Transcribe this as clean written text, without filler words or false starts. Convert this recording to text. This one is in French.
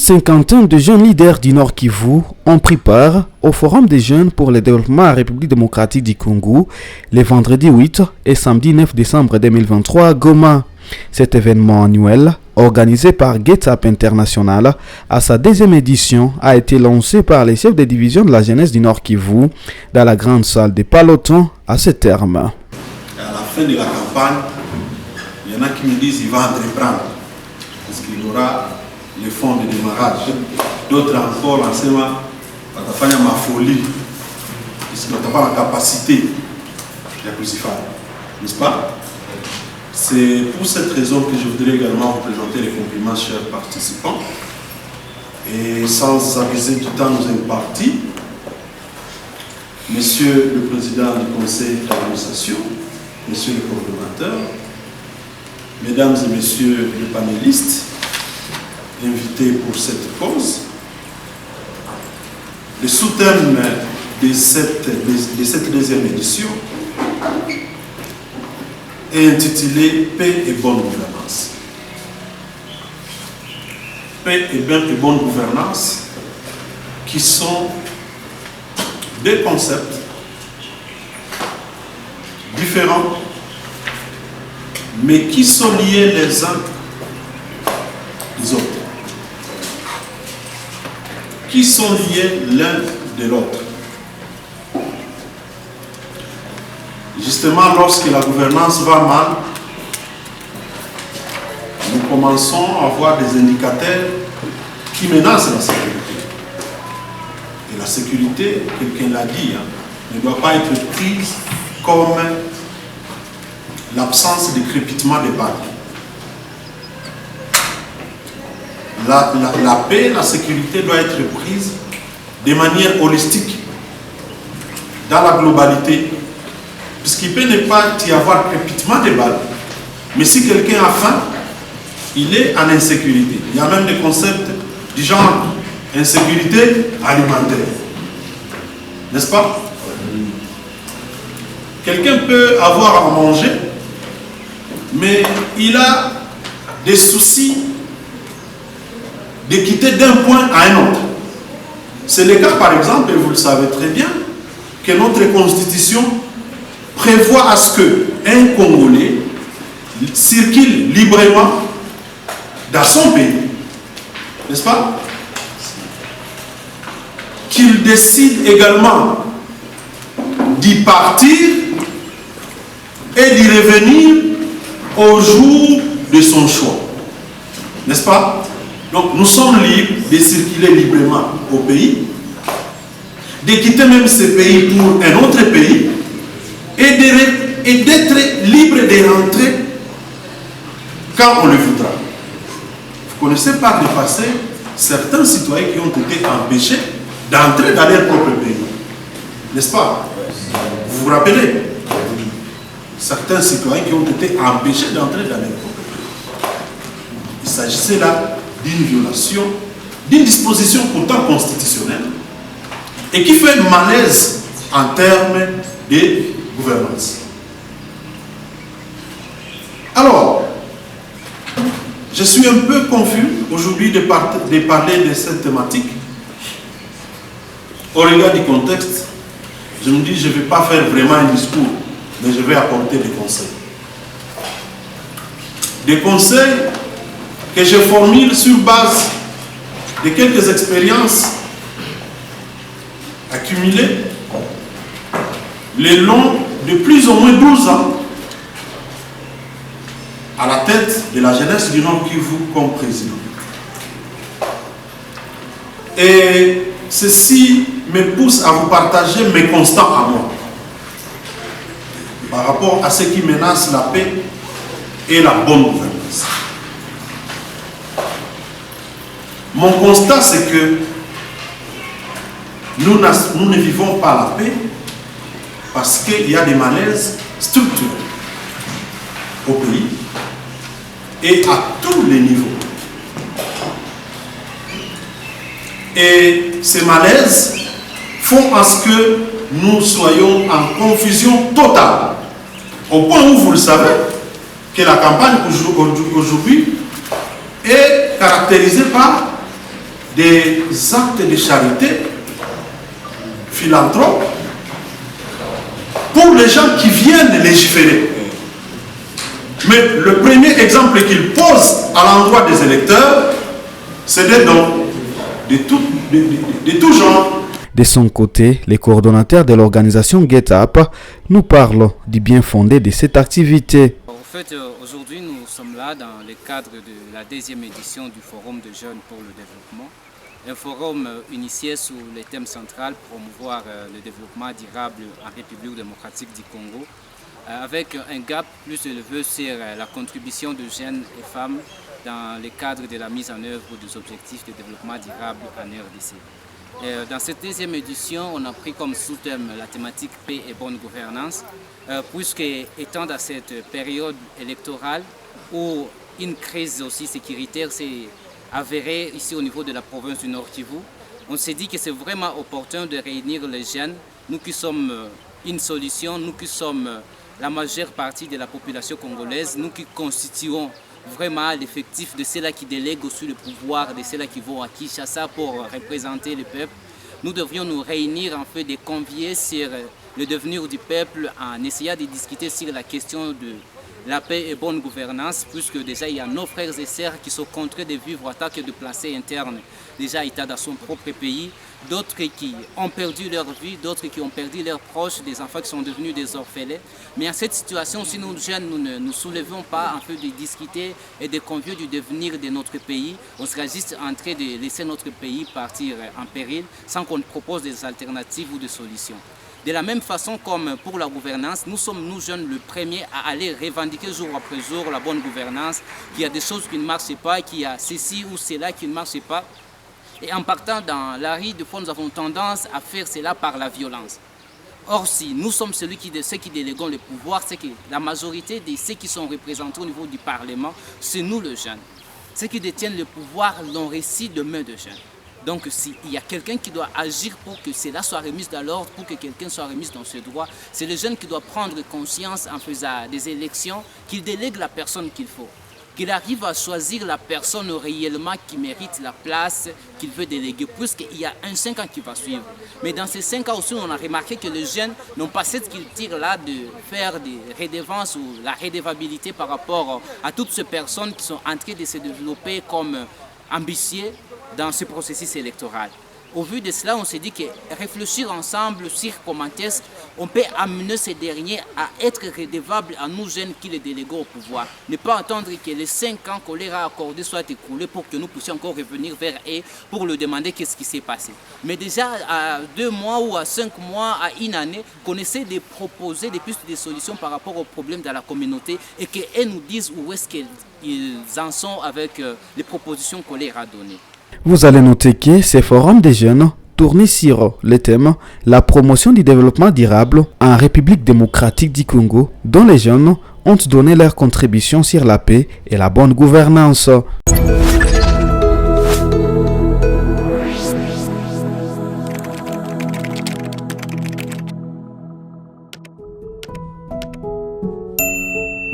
cinquantaine de jeunes leaders du Nord Kivu ont pris part au Forum des jeunes pour le développement à la République démocratique du Congo les vendredis 8 et samedi 9 décembre 2023 à Goma. Cet événement annuel, organisé par GetUp International, à sa deuxième édition, a été lancé par les chefs de division de la jeunesse du Nord Kivu dans la grande salle des Palotons à ce terme. À la fin de la campagne, il y en a qui me disent qu'il va entreprendre parce qu'il y aura les fonds de démarrage. D'autres encore, l'enseignement, va faire ma folie parce qu'il n'a pas la capacité de crucifier. N'est-ce pas? C'est pour cette raison que je voudrais également vous présenter les compliments, chers participants. Et sans abuser du temps nous imparti, Monsieur le Président du Conseil d'administration, Monsieur le coordonnateur, Mesdames et Messieurs les panélistes, invités pour cette cause, le sous-thème de cette deuxième édition est intitulé « Paix et bonne gouvernance ». Paix et bonne gouvernance qui sont deux concepts différents mais qui sont liés les uns aux autres. Qui sont liés l'un de l'autre. Justement, lorsque la gouvernance va mal, nous commençons à avoir des indicateurs qui menacent la sécurité. Et la sécurité, quelqu'un l'a dit, ne doit pas être prise comme l'absence de crépitement des balles. La paix, la sécurité doit être prise de manière holistique, dans la globalité. Puisqu'il peut ne pas y avoir crépitement des balles, mais si quelqu'un a faim, il est en insécurité. Il y a même des concepts du genre insécurité alimentaire. N'est-ce pas? Quelqu'un peut avoir à manger, mais il a des soucis de quitter d'un point à un autre. C'est le cas, par exemple, et vous le savez très bien, que notre constitution prévoit à ce qu'un Congolais circule librement dans son pays. N'est-ce pas? Qu'il décide également d'y partir et d'y revenir au jour de son choix. N'est-ce pas? Donc nous sommes libres de circuler librement au pays, de quitter même ce pays pour un autre pays et d'être libre de rentrer quand on le voudra. Vous connaissez par le passé certains citoyens qui ont été empêchés d'entrer dans leur propre pays. N'est-ce pas? Vous vous rappelez? Certains citoyens qui ont été empêchés d'entrer dans leur propre pays. Il s'agissait là d'une violation, d'une disposition pourtant constitutionnelle et qui fait malaise en termes de gouvernance. Alors, je suis un peu confus aujourd'hui de parler de cette thématique. Au regard du contexte, je me dis je ne vais pas faire vraiment un discours, mais je vais apporter des conseils. Des conseils que je formule sur base de quelques expériences accumulées le long de plus ou moins 12 ans à la tête de la jeunesse du Nord Kivu comme président. Et ceci me pousse à vous partager mes constats à moi par rapport à ce qui menace la paix et la bonne gouvernance. Mon constat, c'est que nous ne vivons pas la paix parce qu'il y a des malaises structurels au pays et à tous les niveaux. Et ces malaises font à ce que nous soyons en confusion totale. Au point où vous le savez, que la campagne aujourd'hui est caractérisée par des actes de charité philanthropes pour les gens qui viennent légiférer. Mais le premier exemple qu'il pose à l'endroit des électeurs, c'est des dons de tout genre. De son côté, les coordonnateurs de l'organisation Get Up nous parlent du bien fondé de cette activité. En fait, aujourd'hui, nous sommes là dans le cadre de la 2e édition du Forum de jeunes pour le développement. Un forum initié sous le thème central promouvoir le développement durable en République démocratique du Congo, avec un gap plus élevé sur la contribution de jeunes et femmes dans le cadre de la mise en œuvre des objectifs de développement durable en RDC. Dans cette 2e édition, on a pris comme sous-thème la thématique paix et bonne gouvernance, puisque étant dans cette période électorale où une crise aussi sécuritaire s'est avérée ici au niveau de la province du Nord Kivu, on s'est dit que c'est vraiment opportun de réunir les jeunes, nous qui sommes une solution, nous qui sommes la majeure partie de la population congolaise, nous qui constituons vraiment l'effectif de ceux-là qui délèguent aussi le pouvoir, de ceux-là qui vont à Kinshasa pour représenter le peuple. Nous devrions nous réunir en fait, de convier sur le devenir du peuple en essayant de discuter sur la question de la paix et bonne gouvernance, puisque déjà il y a nos frères et sœurs qui sont contraints de vivre en tant que déplacés internes, déjà état dans son propre pays, d'autres qui ont perdu leur vie, d'autres qui ont perdu leurs proches, des enfants qui sont devenus des orphelins. Mais en cette situation, si nous jeunes, nous ne nous soulevons pas en fait de discuter et de convier du devenir de notre pays, on sera juste en train de laisser notre pays partir en péril sans qu'on propose des alternatives ou des solutions. De la même façon comme pour la gouvernance, nous sommes, nous jeunes, le premier à aller revendiquer jour après jour la bonne gouvernance, qu'il y a des choses qui ne marchent pas, qu'il y a ceci ou cela qui ne marche pas. Et en partant dans la rue, des fois, nous avons tendance à faire cela par la violence. Or, si nous sommes ceux qui déléguons le pouvoir, c'est que la majorité de ceux qui sont représentés au niveau du Parlement, c'est nous les jeunes. Ceux qui détiennent le pouvoir l'ont réussi de main de jeunes. Donc, s'il y a quelqu'un qui doit agir pour que cela soit remis dans l'ordre, pour que quelqu'un soit remis dans ce droit, c'est le jeune qui doit prendre conscience en faisant des élections qu'il délègue la personne qu'il faut, qu'il arrive à choisir la personne réellement qui mérite la place qu'il veut déléguer, puisqu'il y a un 5 ans qui va suivre. Mais dans ces 5 ans aussi, on a remarqué que les jeunes n'ont pas cette culture-là de faire des redevances ou la redevabilité par rapport à toutes ces personnes qui sont en train de se développer comme ambitieux dans ce processus électoral. Au vu de cela, on s'est dit que réfléchir ensemble sur comment est-ce qu'on peut amener ces derniers à être redevables à nous jeunes qui les déléguons au pouvoir. Ne pas attendre que les 5 ans qu'on leur a accordés soient écoulés pour que nous puissions encore revenir vers eux pour leur demander qu'est-ce qui s'est passé. Mais déjà à 2 mois ou à 5 mois, à une année, qu'on essaie de proposer des pistes de solutions par rapport aux problèmes de la communauté et qu'elles nous disent où est-ce qu'ils en sont avec les propositions qu'on leur a données. Vous allez noter que ces forums des jeunes tournent sur le thème « La promotion du développement durable en République démocratique du Congo » dont les jeunes ont donné leur contribution sur la paix et la bonne gouvernance.